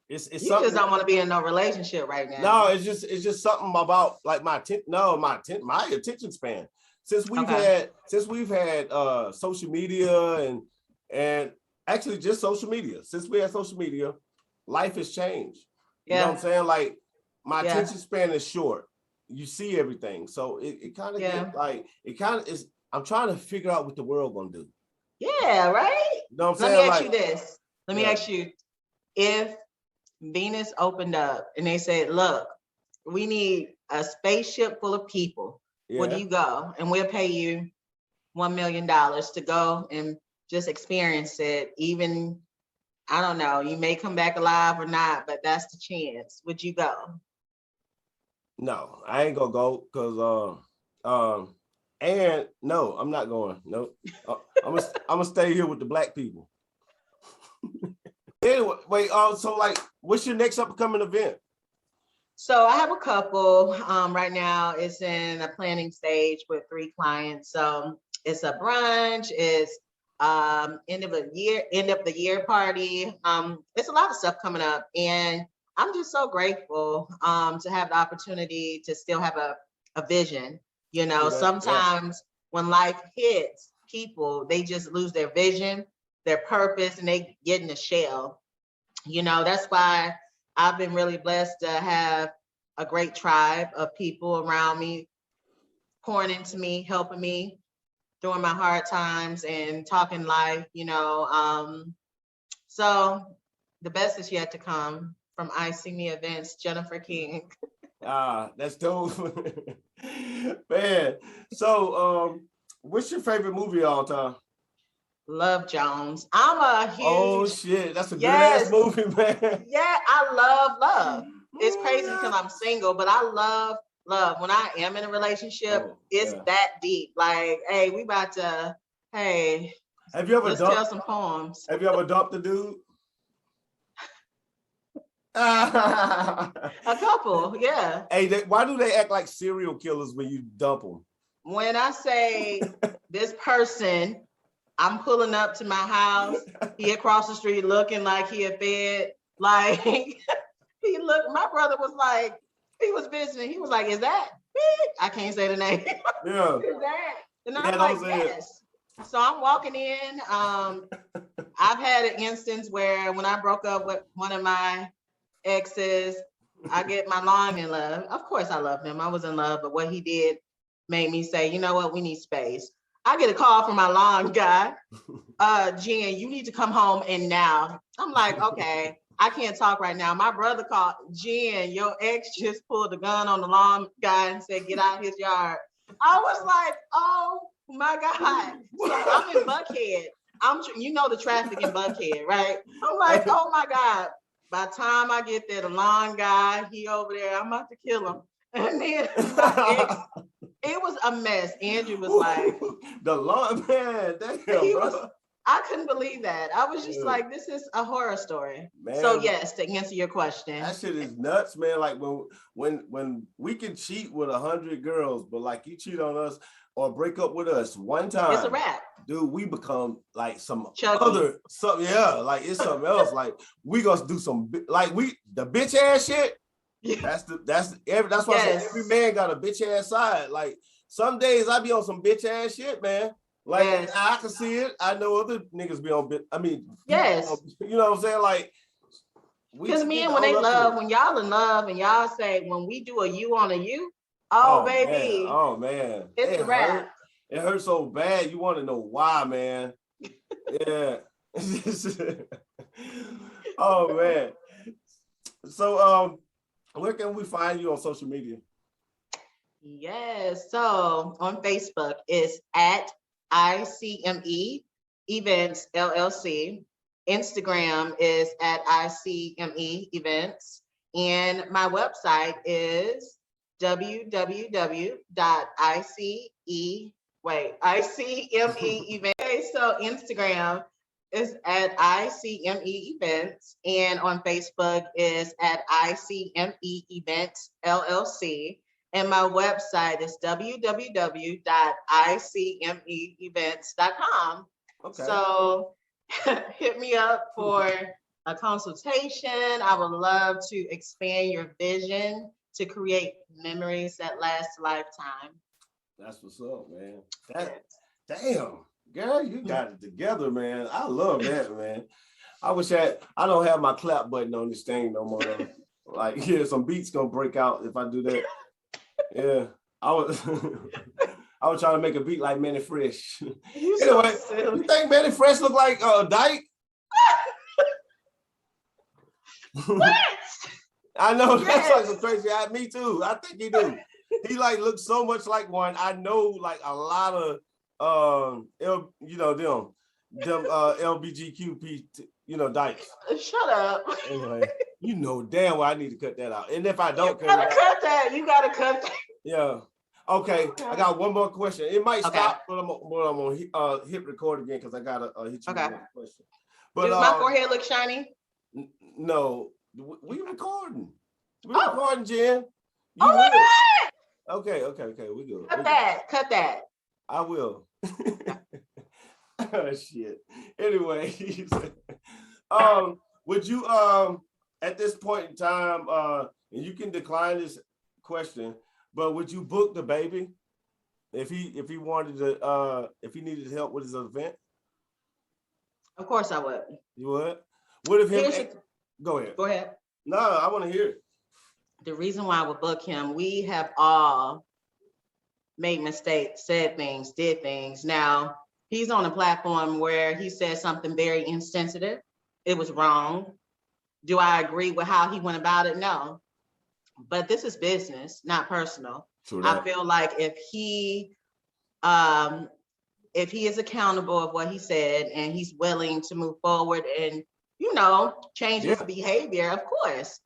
it's
you just don't want to be in no relationship right now.
No, it's just something about like my attention span. Since we've had social media and actually just social media. Since we had social media, life has changed. You know what I'm saying? Like, my attention span is short. You see everything. So it kind of get like, it kind of is, I'm trying to figure out what the world gonna do.
Yeah, right?
You know what I'm
saying?
Let
me ask you this. Let me ask you, if Venus opened up and they said, look, we need a spaceship full of people. Where do you go? And we'll pay you $1 million to go and just experience it. Even, I don't know, you may come back alive or not, but that's the chance. Would you go?
No, I ain't gonna go because and no, I'm not going. Nope. I'm gonna stay here with the black people. Anyway, wait, so like, what's your next upcoming event?
So I have a couple. Right now it's in a planning stage with 3 clients. So it's a brunch, it's end of the year party. It's a lot of stuff coming up, and I'm just so grateful to have the opportunity to still have a vision. Sometimes when life hits people, they just lose their vision, their purpose, and they get in a shell. That's why I've been really blessed to have a great tribe of people around me, pouring into me, helping me during my hard times and talking life, So the best is yet to come from ICME Events, Jennifer King.
That's dope. Man, so what's your favorite movie of all time?
Love Jones. I'm a huge.
Oh shit, that's a good ass movie, man.
Yeah, I love. It's crazy because I'm single, but I love. When I am in a relationship, it's that deep. Like, hey, we about to. Hey,
have you ever
tell some poems?
Have you ever dumped a dude?
A couple, yeah.
Hey, why do they act like serial killers when you dump them?
When I say this person, I'm pulling up to my house, he across the street looking like he had fed, like he looked, my brother was like, he was visiting, he was like, is that big? I can't say the name.
Yeah.
Is that? And I'm like, yes. So I'm walking in. I've had an instance where when I broke up with one of my exes, I get my long in love. Of course I loved him. I was in love, but what he did made me say, you know what, we need space. I get a call from my lawn guy. Jen, you need to come home and now. I'm like, okay, I can't talk right now. My brother called, Jen, your ex just pulled a gun on the lawn guy and said, get out his yard. I was like, oh my God. So I'm in Buckhead. You know the traffic in Buckhead, right? I'm like, oh my God. By the time I get there, the lawn guy, he over there, I'm about to kill him. And then my ex, it was a mess. Andrew was like,
the lawn man, damn,
I couldn't believe that. I was just like, this is a horror story. Man, so yes, to answer your question.
That shit is nuts, man. Like when we can cheat with 100 girls, but like you cheat on us or break up with us one time,
it's a wrap.
Dude, we become like some
Chucky.
Other something, yeah, like it's something else. Like we gonna do some like the bitch ass shit. Yeah. That's why I say every man got a bitch ass side. Like some days I be on some bitch ass shit, man. Like I can see it. I know other niggas be on. I mean,
yes,
you know what I'm saying? Like,
because men when y'all in love and y'all say when we do a you on a you, oh baby,
man. Oh man,
it's a wrap.
It hurts so bad. You want to know why, man? Yeah. Oh man. So where can we find you on social media?
Yes, so on Facebook it's at ICME Events LLC. Instagram is at ICME Events, and my website is ICME Events. So Instagram is at ICME Events, and on Facebook is at ICME Events LLC. And my website is www.icmeevents.com. Okay. So hit me up for a consultation. I would love to expand your vision to create memories that last a lifetime.
That's what's up, man. Damn, girl, you got it together, man. I love that, man. I wish I don't have my clap button on this thing no more. Like, yeah, some beats gonna break out if I do that. Yeah, I was trying to make a beat like Manny Fresh. Anyway, you think Manny Fresh look like Dyke?
What?
I know that's like some crazy. Me too. I think he do. He like looks so much like one. I know like a lot of them LBGQP Dykes.
Shut up.
Anyway, you know damn well I need to cut that out. And if I don't
you gotta cut that.
Yeah. Okay. I got one more question. It might stop, but I'm gonna hit record again because I gotta hit you with one question. But
does my forehead look shiny?
No. We recording. We're recording, Jen.
Oh my God.
Okay. We good.
Cut that.
I will. Oh shit. Anyway, would you at this point in time, and you can decline this question, but would you book the baby if he wanted to if he needed help with his event?
Of course I would.
You would? What if him? Go ahead.
Go ahead.
No, I want to hear it.
The reason why I would book him, we have all made mistakes, said things, did things. Now, he's on a platform where he said something very insensitive. It was wrong. Do I agree with how he went about it? No. But this is business, not personal. I feel like if he is accountable of what he said and he's willing to move forward and change his behavior, of course.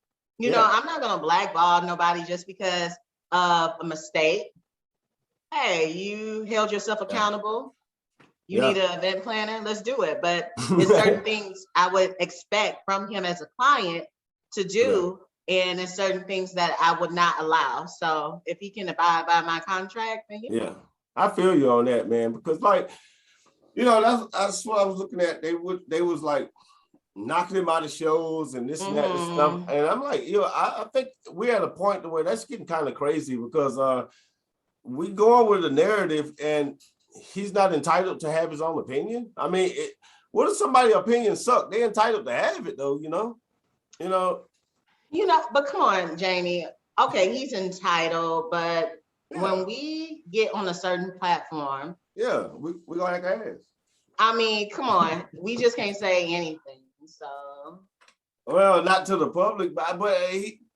I'm not gonna blackball nobody just because of a mistake. Hey, you held yourself accountable. You need an event planner, let's do it. But there's certain things I would expect from him as a client to do, and there's certain things that I would not allow. So if he can abide by my contract, then
I feel you on that, man, because that's what I was looking at. They was like knocking him out of shows and this and that and stuff. And I'm like, I think we're at a point where that's getting kind of crazy because we go on with the narrative and he's not entitled to have his own opinion. I mean, what if somebody's opinion suck? They're entitled to have it though,
but come on, Jamie. Okay, he's entitled, but when we get on a certain platform,
Yeah, we gonna act ass.
I mean, come on. We just can't say anything. So.
Well, not to the public,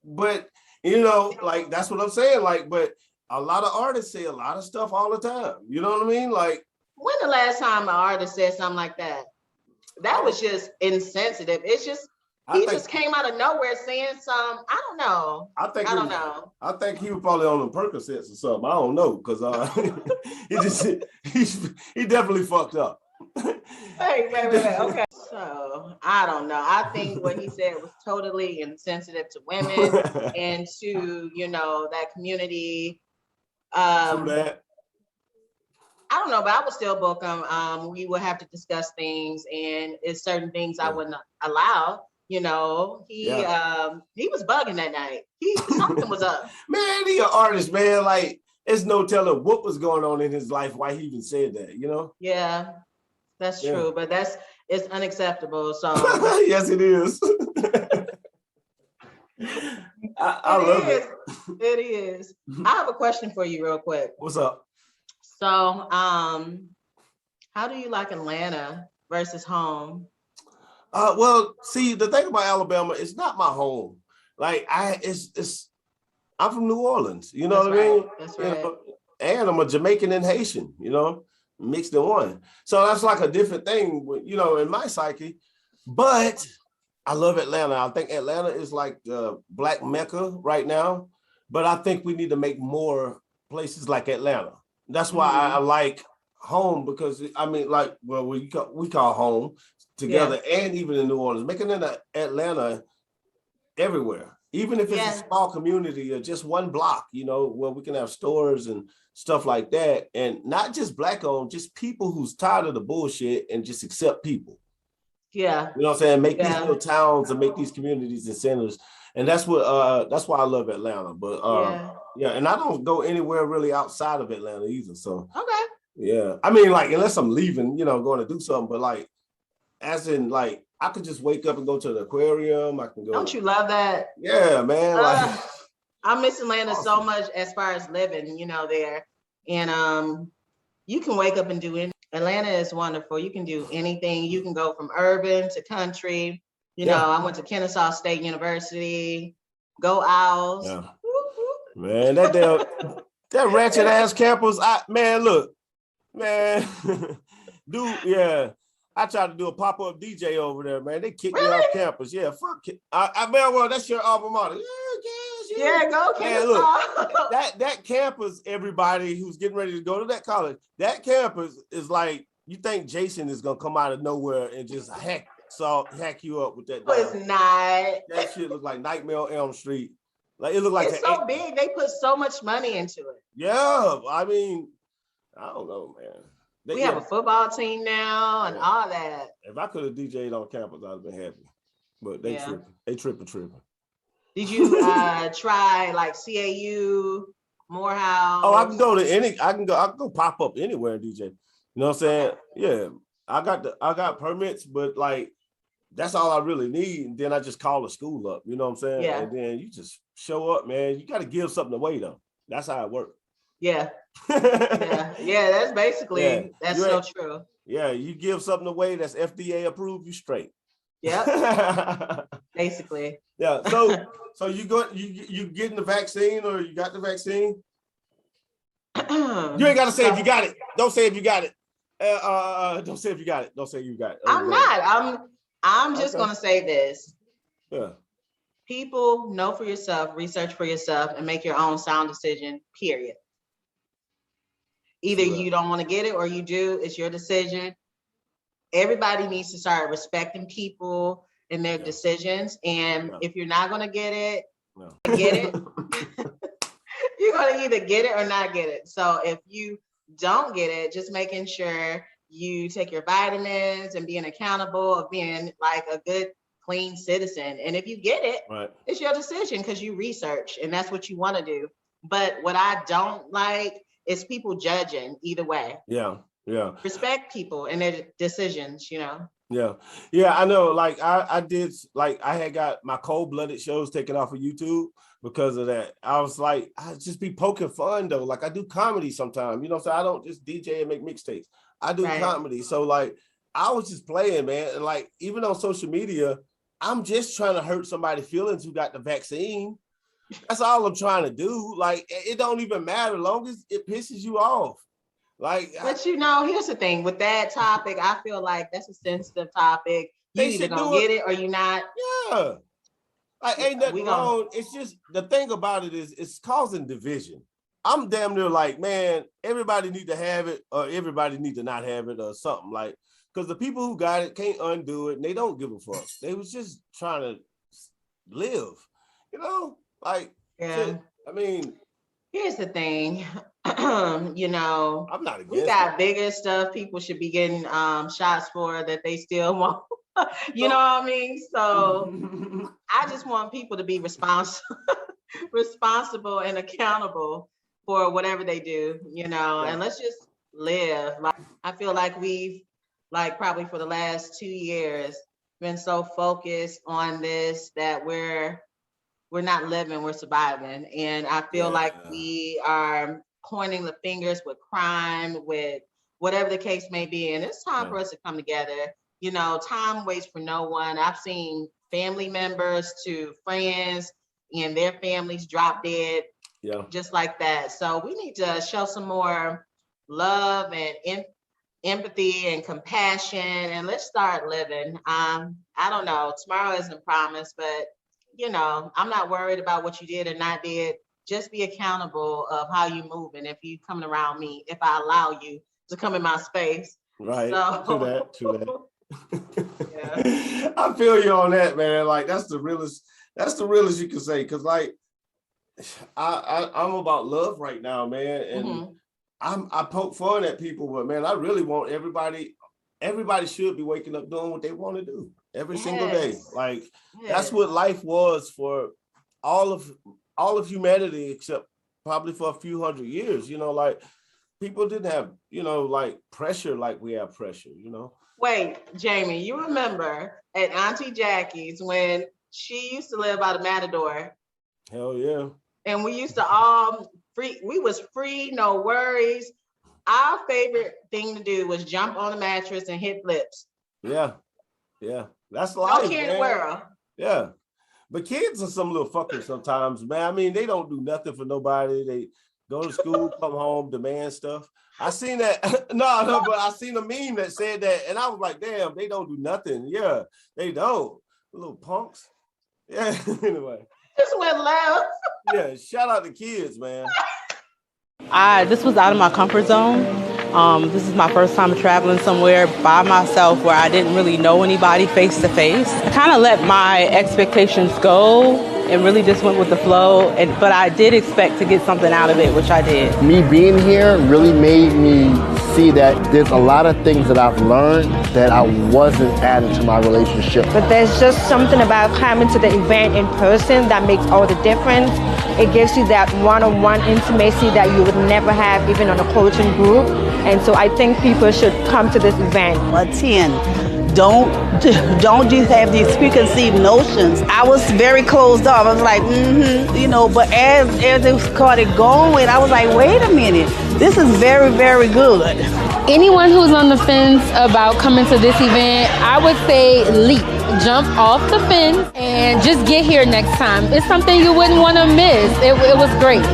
but you know, like that's what I'm saying. Like, but a lot of artists say a lot of stuff all the time. You know what I mean? Like,
when the last time an artist said something like that? That was just insensitive. It's just he just came out of nowhere saying some. I don't know. I don't know.
I think he was probably on the Percocets or something. I don't know, because he definitely fucked up.
Wait. Okay. So I don't know. I think what he said was totally insensitive to women and to, you know, that community.
That.
I don't know, but I would still book him. We would have to discuss things, and it's certain things I wouldn't allow. You know, he was bugging that night. Something was up.
Man, he an artist, man. Like, it's no telling what was going on in his life, why he even said that, you know?
Yeah, that's true, but it's unacceptable. So
yes, it is. I love it.
It is. I have a question for you real quick.
What's up?
So, how do you like Atlanta versus home?
Well, see, the thing about Alabama, it's not my home. Like, I'm from New Orleans, you know what I mean?
That's right.
You know? And I'm a Jamaican and Haitian, you know, mixed in one. So that's like a different thing, you know, in my psyche. But I love Atlanta. I think Atlanta is like the Black Mecca right now. But I think we need to make more places like Atlanta. That's why I like home, because I mean, like, well, we call home together, and even in New Orleans, making it Atlanta everywhere, even if it's a small community or just one block, you know, where we can have stores and stuff like that, and not just Black owned, just people who's tired of the bullshit and just accept people.
Yeah,
you know what I'm saying? Make these little towns and make these communities and centers, and that's why I love Atlanta. But and I don't go anywhere really outside of Atlanta either. So I mean, like, unless I'm leaving, you know, going to do something, but like, as in, like, I could just wake up and go to the aquarium. I can go.
Don't you love that?
Yeah, man. Like,
I miss Atlanta so much as far as living, you know, there. And you can wake up and do anything. Atlanta is wonderful. You can do anything. You can go from urban to country. You know, I went to Kennesaw State University. Go Owls.
Yeah. Man, that ratchet ass campus. Look, man, dude, I tried to do a pop-up DJ over there, man. They kicked me off campus. Yeah, fuck it. Well, that's your alma mater.
Yeah, go Kennesaw.
Man, look, that campus, everybody who's getting ready to go to that college, that campus is like, you think Jason is gonna come out of nowhere and just hack you up with that?
It's not.
That shit look like Nightmare on Elm Street. Like, it looked like
it's so big. They put so much money into it.
Yeah, I mean, I don't know, man.
We have a football team now and all that.
If I could have DJ'd on campus, I'd have been happy. But they tripping. They tripping.
Did you try like C.E.O, Morehouse?
Oh, I can go pop up anywhere and DJ. You know what I'm saying? Yeah. I got permits, but like, that's all I really need. And then I just call the school up. You know what I'm saying?
Yeah.
And then you just show up, man. You got to give something away though. That's how it works.
Yeah. That's basically that's so true.
Yeah, you give something away that's FDA approved, you straight.
Yeah. Basically.
Yeah. So you getting the vaccine, or you got the vaccine? You ain't gotta say if you got it. Don't say if you got it. Don't say if you got it. Don't say you got it.
I'm not. I'm just gonna say this.
Yeah.
People, know for yourself, research for yourself, and make your own sound decision, period. Either you don't want to get it or you do, it's your decision. Everybody needs to start respecting people and their decisions. And if you're not going to get it, get it. You're going to either get it or not get it. So if you don't get it, just making sure you take your vitamins and being accountable of being like a good, clean citizen. And if you get it, it's your decision because you research and that's what you want to do. But what I don't like is people judging either way.
Yeah.
Respect people and their decisions, you know.
Yeah, I know. Like I did, like I had got my cold-blooded shows taken off of YouTube because of that. I was like, I just be poking fun though. Like I do comedy sometimes, you know, so I don't just DJ and make mixtapes. I do comedy. So like I was just playing, man. And like even on social media, I'm just trying to hurt somebody's feelings who got the vaccine. That's all I'm trying to do. Like it don't even matter, long as it pisses you off. Like,
but you know, here's the thing with that topic. I feel like that's a sensitive topic. You either gonna get it or you not.
Yeah, like ain't nothing wrong. It's just the thing about it is it's causing division. I'm damn near like, man, everybody need to have it or everybody need to not have it or something, like, because the people who got it can't undo it and they don't give a fuck. They was just trying to live, you know, like, shit, I mean,
here's the thing. You know,
I'm not against
we got bigger stuff people should be getting shots for that they still want. You know what I mean? So I just want people to be responsible and accountable for whatever they do, you know, and let's just live. Like I feel like we've like probably for the last 2 years been so focused on this that we're not living, we're surviving. And I feel like we are pointing the fingers with crime, with whatever the case may be. And it's time for us to come together. You know, time waits for no one. I've seen family members to friends and their families drop dead just like that. So we need to show some more love and empathy and compassion, and let's start living. I don't know, tomorrow isn't promised, but you know, I'm not worried about what you did or not did. Just be accountable of how you move. And if you coming around me, if I allow you to come in my space.
Right.
So.
True that. I feel you on that, man. Like that's the realest you can say. Cause like I'm about love right now, man. And I poke fun at people, but man, I really want everybody should be waking up doing what they want to do every single day. Like that's what life was for all of humanity, except probably for a few hundred years, you know, like people didn't have, you know, like pressure like we have pressure, you know.
Wait, Jamie, you remember at Auntie Jackie's when she used to live by the Matador?
Hell yeah.
And we used to all we was free, no worries. Our favorite thing to do was jump on the mattress and hit flips.
Yeah. That's life.
No care in the world.
Yeah. But kids are some little fuckers sometimes, man. I mean, they don't do nothing for nobody. They go to school, come home, demand stuff. I seen that. No, but I seen a meme that said that, and I was like, damn, they don't do nothing. Yeah, they don't. Little punks. Yeah, anyway.
Just went left.
Yeah, shout out to kids, man.
This was out of my comfort zone. This is my first time traveling somewhere by myself where I didn't really know anybody face to face. I kind of let my expectations go and really just went with the flow. But I did expect to get something out of it, which I did.
Me being here really made me see that there's a lot of things that I've learned that I wasn't adding to my relationship.
But there's just something about coming to the event in person that makes all the difference. It gives you that one-on-one intimacy that you would never have even on a coaching group. And so I think people should come to this event.
Don't just have these preconceived notions. I was very closed off. I was like, you know, but as it started going, I was like, wait a minute, this is very, very good.
Anyone who's on the fence about coming to this event, I would say leap, jump off the fence and just get here next time. It's something you wouldn't want to miss. It was great.